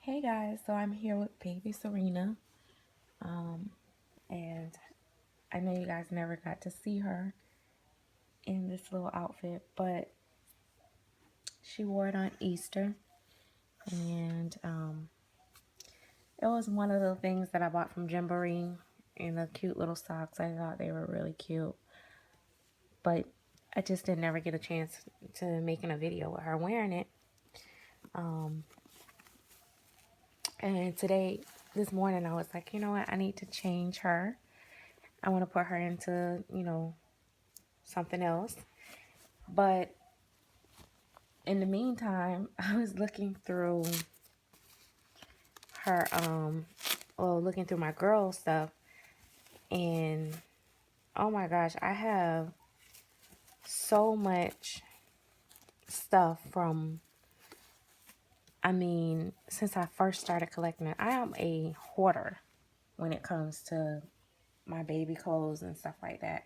Hey guys, so I'm here with baby Serena, and I know you guys never got to see her in this little outfit, but she wore it on Easter, and it was one of the things that I bought from Gymboree, and the cute little socks. I thought they were really cute, but I just didn't never get a chance to making a video with her wearing it. And this morning, I was like, you know what, I need to change her. I want to put her into, something else. But in the meantime, I was looking through her, looking through my girl stuff, and oh my gosh, I have so much stuff from, since I first started collecting it. I am a hoarder when it comes to my baby clothes and stuff like that.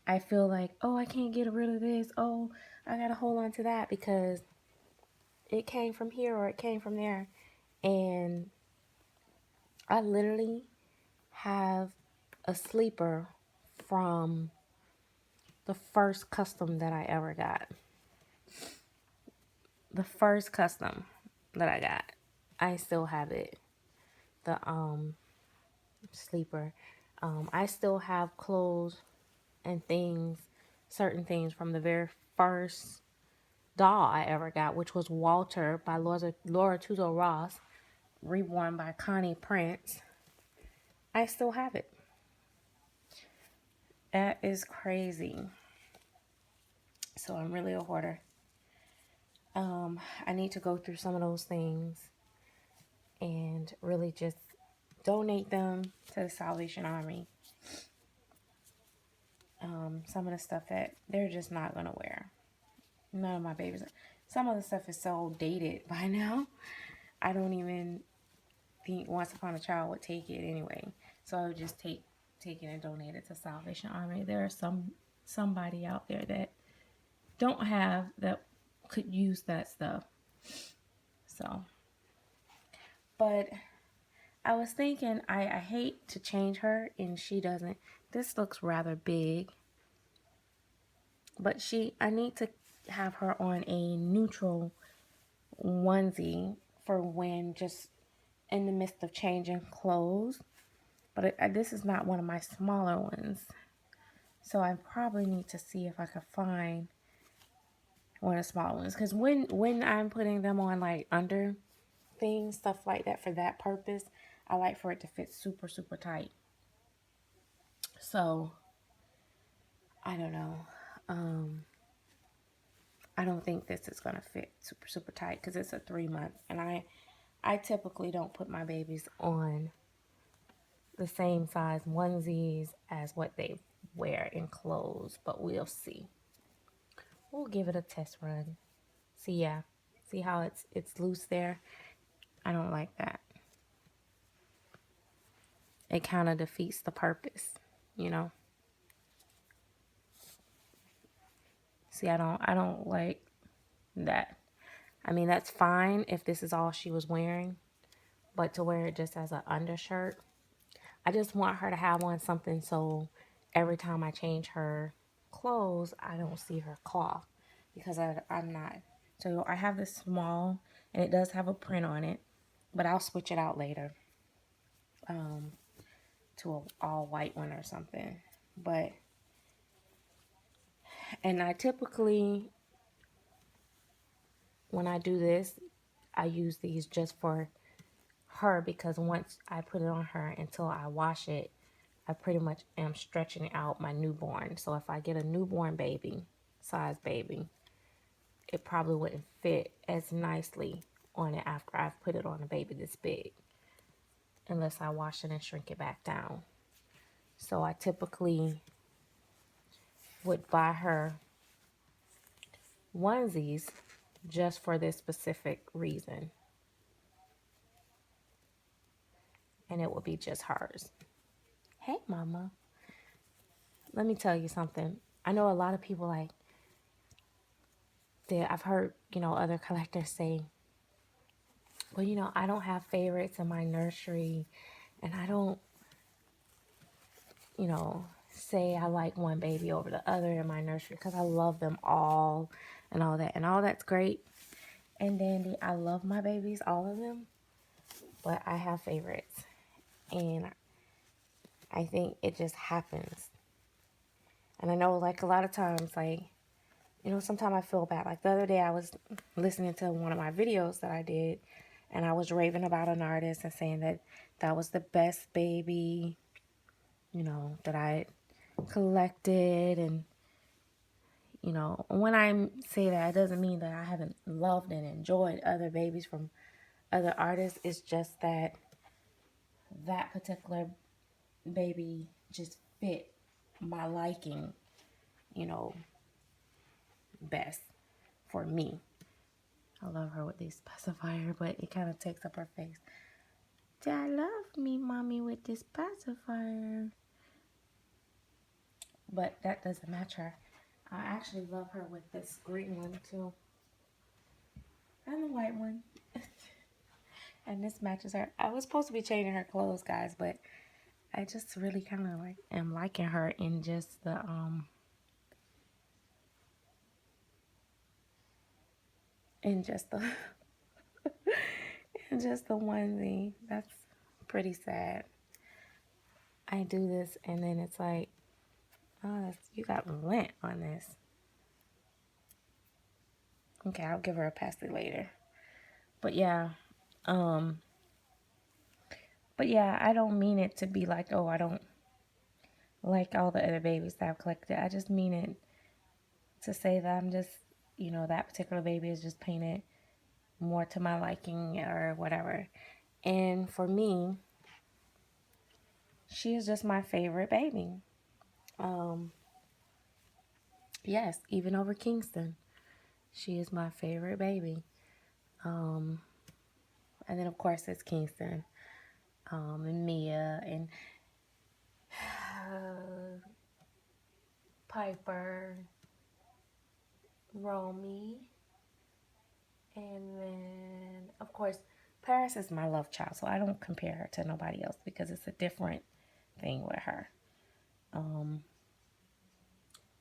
I feel like, oh, I can't get rid of this. Oh, I gotta hold on to that because it came from here or it came from there. And I literally have a sleeper from the first custom that I ever got. The first custom that I got. I still have it. The sleeper. I still have clothes and things, certain things from the very first doll I ever got, which was Walter by Laura Tuzo Ross, reborn by Connie Prince. I still have it. That is crazy. So I'm really a hoarder. I need to go through some of those things and really just donate them to the Salvation Army. Some of the stuff that they're just not going to wear. None of my babies. Some of the stuff is so dated by now. I don't even think Once Upon a Child would take it anyway. So I would just take it and donate it to Salvation Army. There are somebody out there that don't have that could use that stuff. So, but I was thinking, I hate to change her, and she doesn't. This looks rather big, but I need to have her on a neutral onesie for when just in the midst of changing clothes. But this is not one of my smaller ones, so I probably need to see if I can find one of the small ones. Because when I'm putting them on like under things, stuff like that for that purpose, I like for it to fit super, super tight. So, I don't know. I don't think this is going to fit super, super tight because it's a 3-month. And I typically don't put my babies on the same size onesies as what they wear in clothes. But we'll see. We'll give it a test run. See how it's loose there? I don't like that. It kind of defeats the purpose, you know? See, I don't like that. I mean, that's fine if this is all she was wearing, but to wear it just as an undershirt, I just want her to have on something so every time I change her clothes, I don't see her cloth because I'm not. So I have this small, and it does have a print on it, but I'll switch it out later to an all white one or something. And I typically, when I do this, I use these just for her because once I put it on her until I wash it, I pretty much am stretching out my newborn. So if I get a newborn size baby, it probably wouldn't fit as nicely on it after I've put it on a baby this big, unless I wash it and shrink it back down. So I typically would buy her onesies just for this specific reason. And it would be just hers. Hey, mama. Let me tell you something. I know a lot of people I've heard, other collectors say But you know, I don't have favorites in my nursery, and I don't, you know, say I like one baby over the other in my nursery because I love them all and all that. And all that's great and dandy. I love my babies, all of them, but I have favorites. And I think it just happens. And I know, like, a lot of times, like, you know, sometimes I feel bad. Like, the other day I was listening to one of my videos that I did, and I was raving about an artist and saying that that was the best baby, you know, that I collected. And, you know, when I say that, it doesn't mean that I haven't loved and enjoyed other babies from other artists. It's just that that particular baby just fit my liking, you know, best for me. I love her with this pacifier, but it kind of takes up her face. Dad love me, mommy, with this pacifier. But that doesn't match her. I actually love her with this green one too. And the white one. And this matches her. I was supposed to be changing her clothes, guys, but I just really kind of like am liking her in just the in just the in just the onesie. That's pretty sad. I do this and then it's like, oh, you got lint on this. Okay, I'll give her a pasty later. But yeah, um, but yeah, I don't mean it to be like, oh, I don't like all the other babies that I've collected. I just mean it to say that I'm just, you know, that particular baby is just painted more to my liking or whatever. And for me, she is just my favorite baby. Um, yes, even over Kingston, she is my favorite baby. Um, and then of course it's Kingston, and Mia and Piper, Romy, and then of course Paris is my love child, so I don't compare her to nobody else because it's a different thing with her. Um,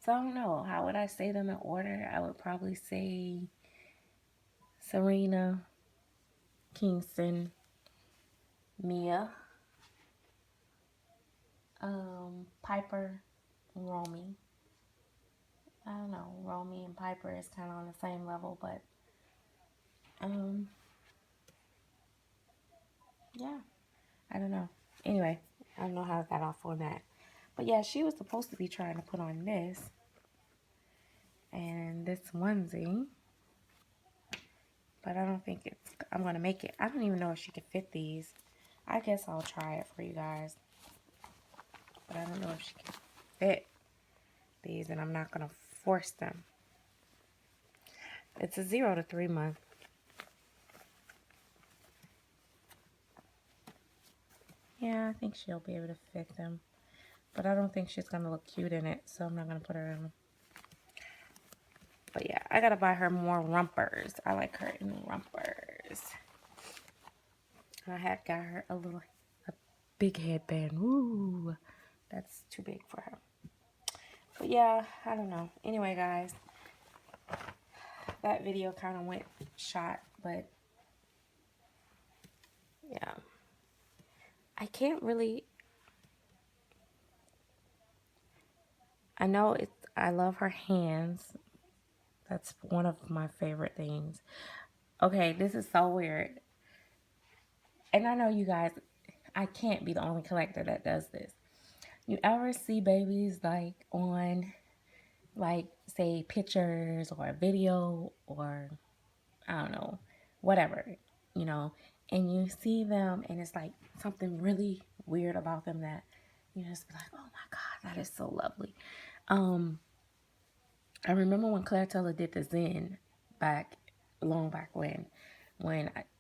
so I don't know. How would I say them in order? I would probably say Serena, Kingston, Mia, Piper, Romy. I don't know. Romy and Piper is kind of on the same level, but um, yeah, I don't know. Anyway, I don't know how I got off on that. But yeah, she was supposed to be trying to put on this and this onesie, but I don't think I'm going to make it. I don't even know if she could fit these. I guess I'll try it for you guys, but I don't know if she can fit these, and I'm not going to force them. It's a 0 to 3 month. Yeah, I think she'll be able to fit them, but I don't think she's going to look cute in it, so I'm not going to put her in them. But yeah, I got to buy her more rompers. I like her in rompers. I had got her a big headband. Woo, that's too big for her. But yeah, I don't know. Anyway, guys, that video kind of went shot, but yeah, I can't really. I know it's. I love her hands. That's one of my favorite things. Okay, this is so weird, and I know you guys. I can't be the only collector that does this. You ever see babies like on, like, say, pictures or a video or I don't know, whatever, you know, and you see them and it's like something really weird about them that you just be like, oh my God, that is so lovely. I remember when Claire Taylor did the Zen back, long back when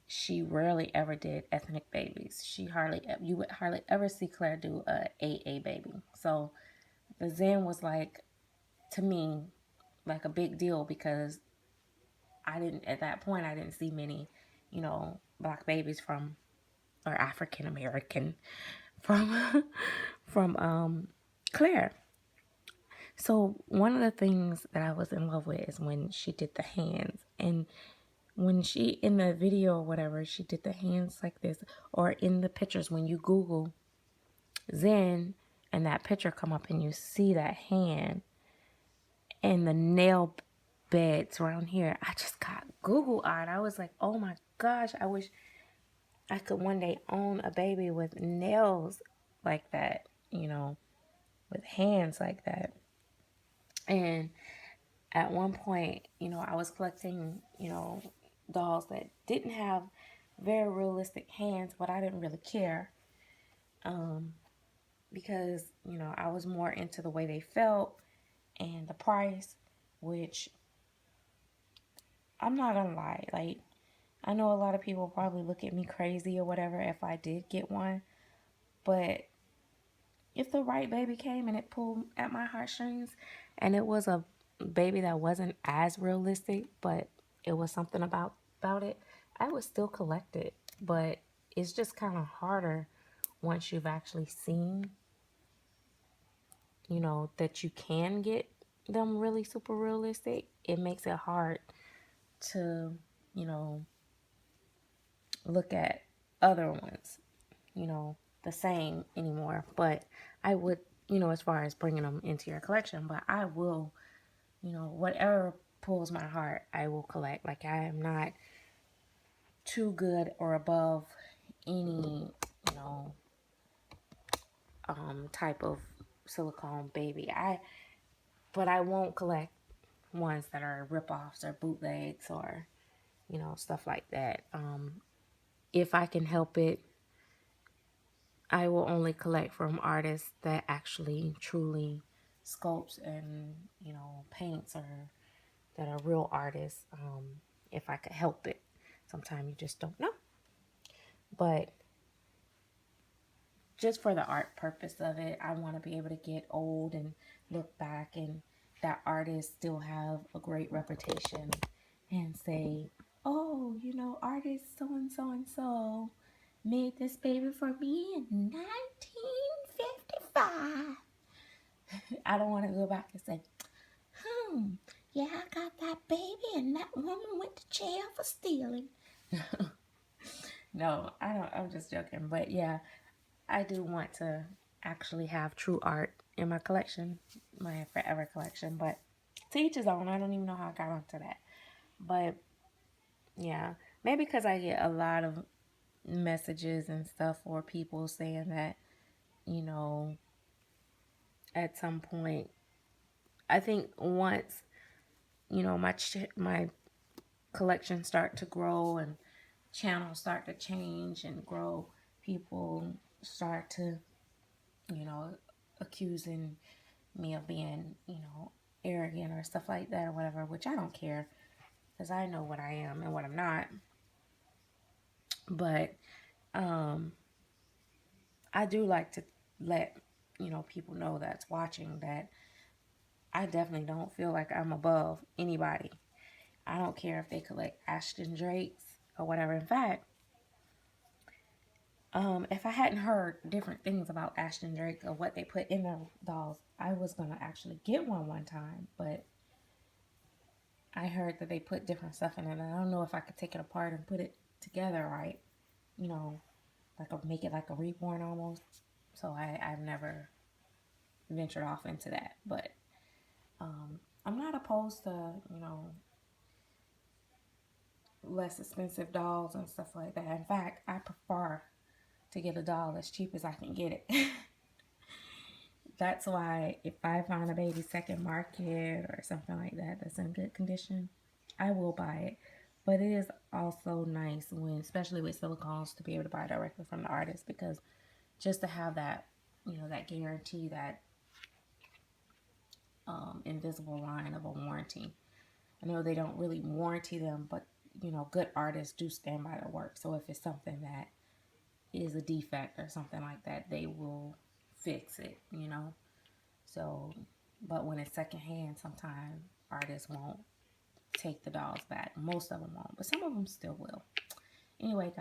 she rarely ever did ethnic babies. You would hardly ever see Claire do a AA baby. So the Zen was like, to me, like a big deal because at that point, I didn't see many, you know, black babies from, or African American from Claire. So one of the things that I was in love with is when she did the hands. And when she, in the video or whatever, she did the hands like this. Or in the pictures, when you Google Zen and that picture come up and you see that hand and the nail beds around here, I just got Google-eyed. I was like, oh my gosh, I wish I could one day own a baby with nails like that, you know, with hands like that. And at one point, you know, I was collecting, you know, dolls that didn't have very realistic hands, but I didn't really care, because, you know, I was more into the way they felt and the price, which I'm not gonna lie, like, I know a lot of people probably look at me crazy or whatever if I did get one, but if the right baby came and it pulled at my heartstrings and it was a baby that wasn't as realistic, but it was something about it, I would still collect it. But it's just kind of harder once you've actually seen, you know, that you can get them really super realistic. It makes it hard to, you know, look at other ones, you know, the same anymore. But I would, you know, as far as bringing them into your collection, but I will, you know, whatever pulls my heart, I will collect. Like, I am not too good or above any, you know, type of silicone baby. But I won't collect ones that are ripoffs or bootlegs or, you know, stuff like that. If I can help it, I will only collect from artists that actually truly sculpts and, you know, paints, or that are real artists. If I could help it. Sometimes you just don't know. But just for the art purpose of it, I want to be able to get old and look back and that artists still have a great reputation and say, oh, you know, artist so and so and so made this baby for me in 1955. I don't want to go back and say, yeah, I got that baby and that woman went to jail for stealing. No, I don't. I'm just joking. But yeah, I do want to actually have true art in my collection, my forever collection. But to each his own. I don't even know how I got onto that. But yeah, maybe because I get a lot of messages and stuff, or people saying that, you know, at some point, I think once, you know, my collection start to grow and channels start to change and grow, people start to, you know, accusing me of being, you know, arrogant or stuff like that or whatever, which I don't care because I know what I am and what I'm not. But I do like to let, you know, people know that's watching that I definitely don't feel like I'm above anybody. I don't care if they collect Ashton Drakes or whatever. In fact, if I hadn't heard different things about Ashton Drake or what they put in their dolls, I was gonna actually get one time, but I heard that they put different stuff in it, and I don't know if I could take it apart and put it together right, you know, make it like a reborn almost. So I've never ventured off into that, but I'm not opposed to, you know, less expensive dolls and stuff like that. In fact, I prefer to get a doll as cheap as I can get it. That's why if I find a baby second market or something like that that's in good condition, I will buy it. But it is also nice when, especially with silicones, to be able to buy directly from the artist, because just to have that, you know, that guarantee, that invisible line of a warranty. I know they don't really warranty them, but, you know, good artists do stand by their work. So if it's something that is a defect or something like that, they will fix it, you know. So, but when it's secondhand, sometimes artists won't take the dolls back. Most of them won't, but some of them still will. Anyway, guys.